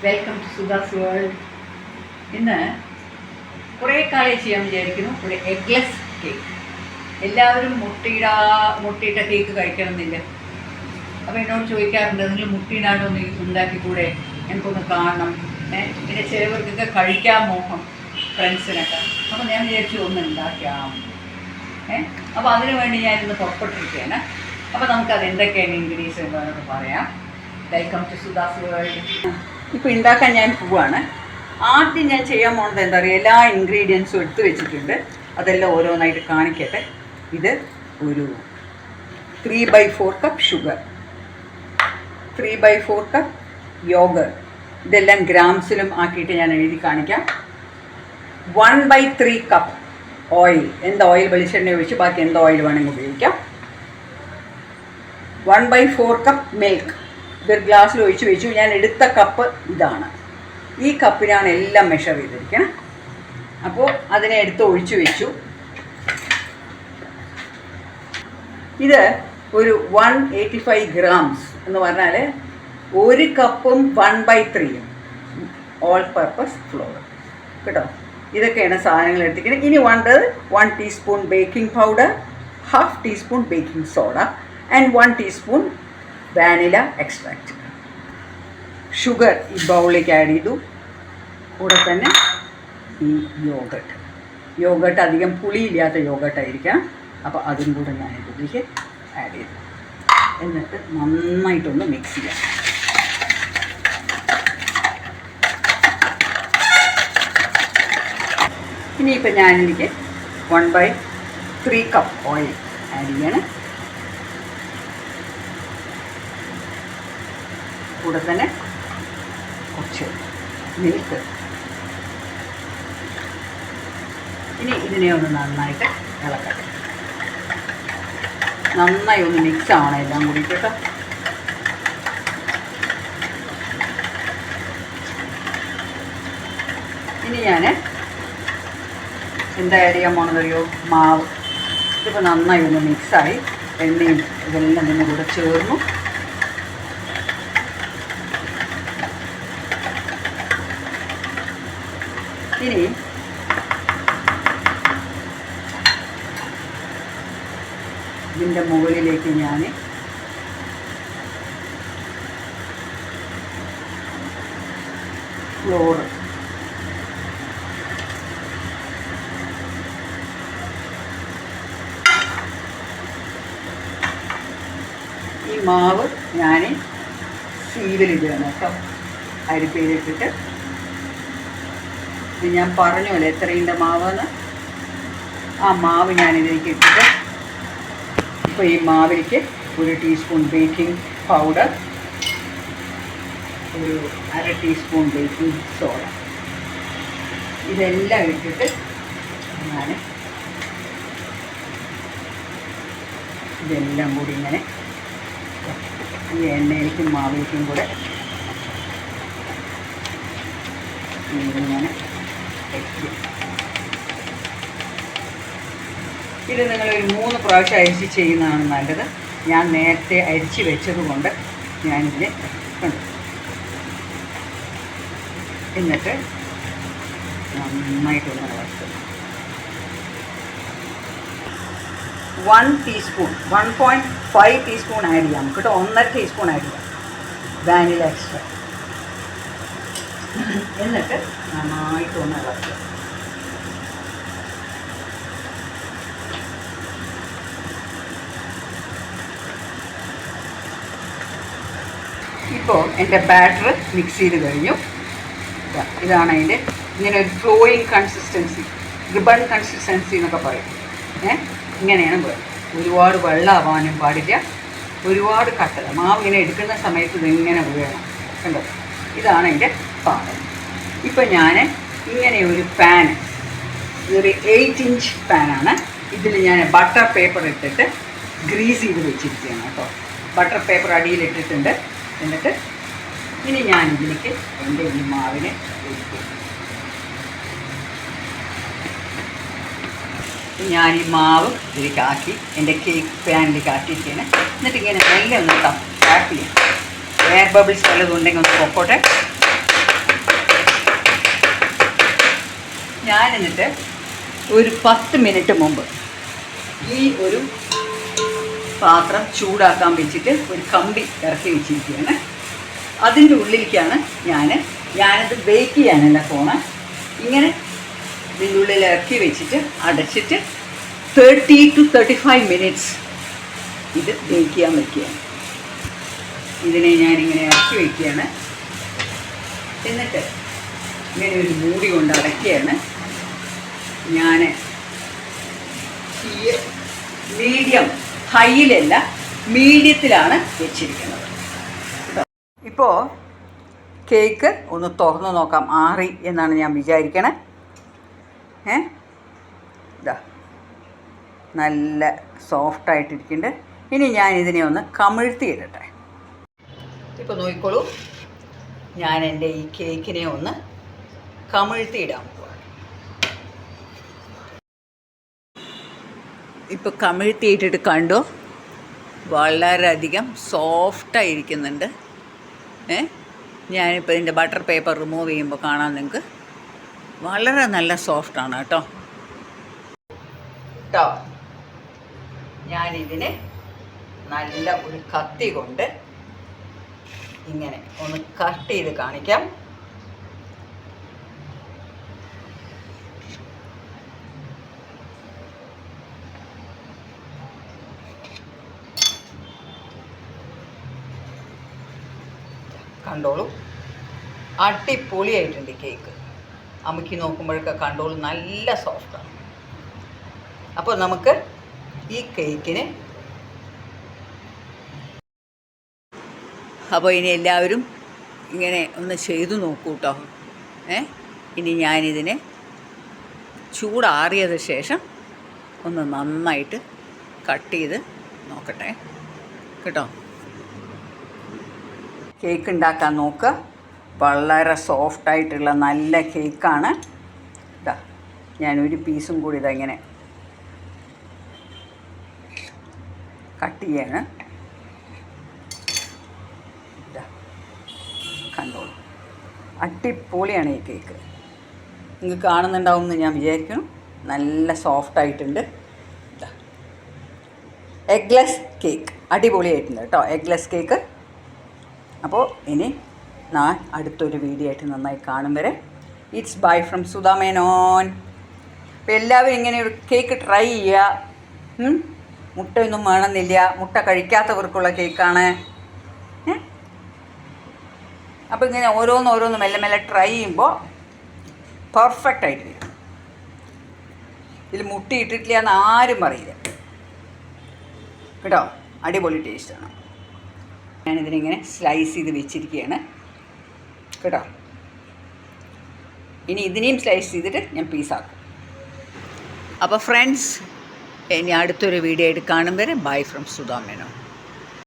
Welcome to Sudha's world. ഇന്ന് കുറേ കാലം ചെയ്യാൻ വിചാരിക്കുന്നു ഒരു എഗ്ലെസ് കേക്ക്. എല്ലാവരും മുട്ടയിട്ട കേക്ക് കഴിക്കണമെന്നില്ല. അപ്പോൾ എന്നോട് ചോദിക്കാറുണ്ട്, നിങ്ങൾ മുട്ടയിടാണ്ട് ഒന്ന് ഉണ്ടാക്കിക്കൂടെ, എനിക്കൊന്ന് കാണണം. പിന്നെ ചിലവർക്കൊക്കെ കഴിക്കാൻ മോഹം, ഫ്രണ്ട്സിനൊക്കെ. അപ്പോൾ ഞാൻ വിചാരിച്ചു ഒന്ന് ഉണ്ടാക്കാം. അപ്പോൾ അതിനു വേണ്ടി ഞാനിന്ന് പുറപ്പെട്ടിരിക്കുകയാണ്. അപ്പോൾ നമുക്കത് എന്തൊക്കെയാണ് ഇൻഗ്രീഡിയൻസ് എന്താണെന്ന് പറയാം. Welcome to Sudha's world. ഇപ്പോൾ ഉണ്ടാക്കാൻ ഞാൻ പോവാണ്. ആദ്യം ഞാൻ ചെയ്യാൻ പോകുന്നത് എന്താ പറയുക, എല്ലാ ഇൻഗ്രീഡിയൻസും എടുത്ത് വെച്ചിട്ടുണ്ട്. അതെല്ലാം ഓരോന്നായിട്ട് കാണിക്കട്ടെ. ഇത് ഒരു 3/4 കപ്പ് ഷുഗർ, 3/4 കപ്പ് യോഗർട്ട്. ഇതെല്ലാം ഗ്രാംസിലും ആക്കിയിട്ട് ഞാൻ എഴുതി കാണിക്കാം. 1/3 കപ്പ് ഓയിൽ, എന്ത് ഓയിൽ, വെളിച്ചെണ്ണ ഒഴിച്ച് ബാക്കി എന്ത് ഓയിൽ വേണമെങ്കിൽ ഉപയോഗിക്കാം. 1/4 കപ്പ് മിൽക്ക്, ഇതൊരു ഗ്ലാസ്സിൽ ഒഴിച്ച് വെച്ചു. ഞാൻ എടുത്ത കപ്പ് ഇതാണ്. ഈ കപ്പിനാണ് എല്ലാം മെഷർ ചെയ്തിരിക്കണം. അപ്പോൾ അതിനെ എടുത്ത് ഒഴിച്ച് വെച്ചു. ഇത് ഒരു 185 ഗ്രാംസ് എന്ന് പറഞ്ഞാൽ ഒരു കപ്പും 1/3 ഓൾ പർപ്പസ് ഫ്ലോർ കേട്ടോ. ഇതൊക്കെയാണ് സാധനങ്ങൾ എടുത്തിരിക്കുന്നത്. ഇനി വേണ്ടത് 1 teaspoon baking powder, 1/2 teaspoon baking soda and 1 teaspoon vanilla extract. Sugar ഈ ബൗളിലേക്ക് ആഡ് ചെയ്തു. കൂടെ തന്നെ ഈ യോഗർട്ട് അധികം പുളിയില്ലാത്ത യോഗർട്ടായിരിക്കണം. അപ്പോൾ അതും കൂടെ ഞാൻ ഇതിലേക്ക് ആഡ് ചെയ്തു. എന്നിട്ട് നന്നായിട്ടൊന്ന് മിക്സ് ചെയ്യാം. ഇനിയിപ്പോൾ ഞാനിതിലേക്ക് 1/3 കപ്പ് ഓയിൽ ആഡ് ചെയ്യണം. കൂടെ തന്നെ കുറച്ച് മിൽക്ക്. ഇനി ഇതിനെ ഒന്ന് നന്നായിട്ട് ഇളക്കട്ടെ. നന്നായി ഒന്ന് മിക്സ് ആവണം എല്ലാം കൂടി കേട്ടോ. ഇനി ഞാൻ എന്താ ആഡ് ചെയ്യാൻ പോകണമെന്നറിയോ, മാവ്. ഇതിപ്പോൾ നന്നായി ഒന്ന് മിക്സായി, എണ്ണയും ഇതെല്ലാം ഇതിൻ്റെ കൂടെ ചേർന്നു. ഇനി ഇതിൻ്റെ മുകളിലേക്ക് ഞാൻ ഫ്ലോർ ഈ മാവ് ഞാൻ സീവിലിടുകയാണ് കേട്ടോ, അരിപ്പയിലിട്ടിട്ട്. ഇത് ഞാൻ പറഞ്ഞല്ലോ എത്രയുണ്ട് മാവെന്ന്. ആ മാവ് ഞാനിതിലേക്ക് ഇട്ടിട്ട് ഇപ്പോൾ ഈ മാവിലേക്ക് 1 ടീസ്പൂൺ ബേക്കിംഗ് പൗഡർ, ഒരു 1/2 ടീസ്പൂൺ ബേക്കിംഗ് സോഡ, ഇതെല്ലാം ഇട്ടിട്ട് ഞാൻ ഇതെല്ലാം കൂടി ഇങ്ങനെ ഈ എണ്ണയിലേക്കും മാവിലേക്കും കൂടെ ഇങ്ങനെ. ഇത് നിങ്ങളൊരു 3 പ്രാവശ്യം അരിച്ച് ചെയ്യുന്നതാണ് നല്ലത്. ഞാൻ നേരത്തെ അരിച്ച് വെച്ചതുകൊണ്ട് ഞാനിതിനെ കണ്ടു. എന്നിട്ട് നന്നായിട്ടൊന്ന് ഇളക്കുക. 1 ടീസ്പൂൺ 1.5 ടീസ്പൂൺ ആഡ് ചെയ്യാം കേട്ടോ. 1.5 ടീസ്പൂൺ ആഡ് ചെയ്യാം വാനില എക്സ്ട്രാ. എന്നിട്ട് നന്നായിട്ടൊന്ന് ഇളക്കുക. ഇപ്പോൾ എൻ്റെ ബാറ്റർ മിക്സ് ചെയ്ത് കഴിഞ്ഞു. ഇതാണ് അതിൻ്റെ ഇങ്ങനെ ഒരു ഫ്ലോയിങ് കൺസിസ്റ്റൻസി, റിബൺ കൺസിസ്റ്റൻസി എന്നൊക്കെ പറയും. ഇങ്ങനെയാണ് വേണ്ടത്. ഒരുപാട് വെള്ളമാവാനും പാടില്ല, ഒരുപാട് കട്ടല. മാവ് ഇങ്ങനെ എടുക്കുന്ന സമയത്ത് ഇതിങ്ങനെ വീഴണം കണ്ടോ. ഇതാണ് അതിൻ്റെ പാകം. ഇപ്പോൾ ഞാൻ ഇങ്ങനെ ഒരു പാൻ, ഇതൊരു 8 ഇഞ്ച് പാനാണ്. ഇതിൽ ഞാൻ ബട്ടർ പേപ്പർ ഇട്ടിട്ട് ഗ്രീസ് ചെയ്ത് വെച്ചിരിക്കുകയാണ് കേട്ടോ. ബട്ടർ പേപ്പർ അടിയിലിട്ടിട്ടുണ്ട്. എന്നിട്ട് ഇനി ഞാൻ ഇതിലേക്ക് എൻ്റെ ഈ മാവിനെ ഒഴിക്കും. ഞാൻ ഈ മാവ് ഇതിലേക്ക് ആക്കി എൻ്റെ കേക്ക് പാനിലേക്ക് ആക്കിയിരിക്കുകയാണ്. എന്നിട്ട് ഇങ്ങനെ നല്ല ഒന്ന് ടാപ്പ് ചെയ്യാം. എയർ ബബിൾസ് വല്ലതും ഉണ്ടെങ്കിൽ ഒന്ന് പൊക്കോട്ടെ. ഞാൻ എന്നിട്ട് ഒരു 10 മിനിറ്റ് മുമ്പ് ഈ ഒരു പാത്രം ചൂടാക്കാൻ വെച്ചിട്ട് ഒരു കമ്പി ഇറക്കി വെച്ചിരിക്കുകയാണ്. അതിൻ്റെ ഉള്ളിലേക്കാണ് ഞാനത് ബേക്ക് ചെയ്യാനല്ല പോണേ. ഇങ്ങനെ ഇതിൻ്റെ ഉള്ളിൽ ഇറക്കി വെച്ചിട്ട് അടച്ചിട്ട് 30 to 35 മിനിറ്റ്സ് ഇത് ബേക്ക് ചെയ്യാൻ വയ്ക്കുകയാണ്. ഇതിനെ ഞാനിങ്ങനെ ഇറക്കി വയ്ക്കുകയാണ്. എന്നിട്ട് ഇങ്ങനെ ഒരു മൂടി കൊണ്ട് അടയ്ക്കുകയാണ്. ഞാൻ മീഡിയം, ഹൈയിലല്ല മീഡിയത്തിലാണ് വെച്ചിരിക്കുന്നത്. ഇപ്പോൾ കേക്ക് ഒന്ന് തുറന്ന് നോക്കാം, ആറി എന്നാണ് ഞാൻ വിചാരിക്കണേ. ഇതാ നല്ല സോഫ്റ്റായിട്ടിരിക്കുന്നുണ്ട്. ഇനി ഞാൻ ഇതിനെ ഒന്ന് കമിഴ്ത്തി ഇടട്ടെ. ഇപ്പോൾ നോക്കിക്കോളൂ, ഞാൻ എൻ്റെ ഈ കേക്കിനെ ഒന്ന് കമിഴ്ത്തി ഇടാൻ പോവാണ്. ഇപ്പോൾ കമിഴ്ത്തി ഇട്ടിട്ട് കണ്ടോ, വളരെയധികം സോഫ്റ്റായിരിക്കുന്നുണ്ട്. ഞാനിപ്പോൾ ഇതിൻ്റെ ബട്ടർ പേപ്പർ റിമൂവ് ചെയ്യുമ്പോൾ കാണാൻ നിങ്ങൾക്ക് വളരെ നല്ല സോഫ്റ്റാണ് കേട്ടോ. ഞാനിതിനെ നല്ല ഒരു കത്തി കൊണ്ട് ഇങ്ങനെ ഒന്ന് കട്ട് ചെയ്ത് കാണിക്കാം. കണ്ടോളൂ, അടിപൊളിയായിട്ടുണ്ട് കേക്ക്. അമ്മയ്ക്ക് നോക്കുമ്പോഴൊക്കെ കണ്ടോളൂ, നല്ല സോഫ്റ്റാണ്. അപ്പോൾ നമുക്ക് ഈ കേക്കിന് ഇനി എല്ലാവരും ഇങ്ങനെ ഒന്ന് ചെയ്തു നോക്കൂ കേട്ടോ. ഇനി ഞാനിതിനെ ചൂടാറിയത് ശേഷം ഒന്ന് നന്നായിട്ട് കട്ട് ചെയ്ത് നോക്കട്ടെ കേട്ടോ. കേക്ക് ഉണ്ടാക്കാൻ നോക്കുക, വളരെ സോഫ്റ്റായിട്ടുള്ള നല്ല കേക്കാണ്. ഇതാ ഞാനൊരു പീസും കൂടി ഇങ്ങനെ കട്ട് ചെയ്യാണ്. കണ്ടോളൂ, അടിപൊളിയാണ് ഈ കേക്ക്. നിങ്ങൾക്ക് കാണുന്നുണ്ടാവും എന്ന് ഞാൻ വിചാരിക്കുന്നു. നല്ല സോഫ്റ്റായിട്ടുണ്ട്. എഗ്ലെസ് കേക്ക് അടിപൊളിയായിട്ടുണ്ട് കേട്ടോ, എഗ്ലെസ് കേക്ക്. അപ്പോൾ ഇനി ഞാൻ അടുത്തൊരു വീഡിയോ ആയിട്ട് നന്നായി കാണും വരെ it's bye from Sudha Menon. അപ്പോൾ എല്ലാവരും ഇങ്ങനെ ഒരു കേക്ക് ട്രൈ ചെയ്യുക. മുട്ടയൊന്നും വേണമെന്നില്ല, മുട്ട കഴിക്കാത്തവർക്കുള്ള കേക്കാണ്. അപ്പോൾ ഇങ്ങനെ ഓരോന്ന് മെല്ലെ മെല്ലെ ട്രൈ ചെയ്യുമ്പോൾ പെർഫെക്റ്റ് ആയിട്ട് വരും. ഇതിൽ മുട്ട ഇട്ടിട്ടില്ല എന്ന് ആരും പറയില്ല കേട്ടോ. അടിപൊളി ടേസ്റ്റാണ്. ഞാനിതിനിങ്ങനെ സ്ലൈസ് ചെയ്ത് വെച്ചിരിക്കുകയാണ് കേട്ടോ. ഇനി ഇതിനെയും സ്ലൈസ് ചെയ്തിട്ട് ഞാൻ പീസാക്കും. അപ്പോൾ ഫ്രണ്ട്സ്, ഇനി അടുത്തൊരു വീഡിയോ ആയിട്ട് കാണും വരെ ബൈ ഫ്രം സുധാ മേനോൻ.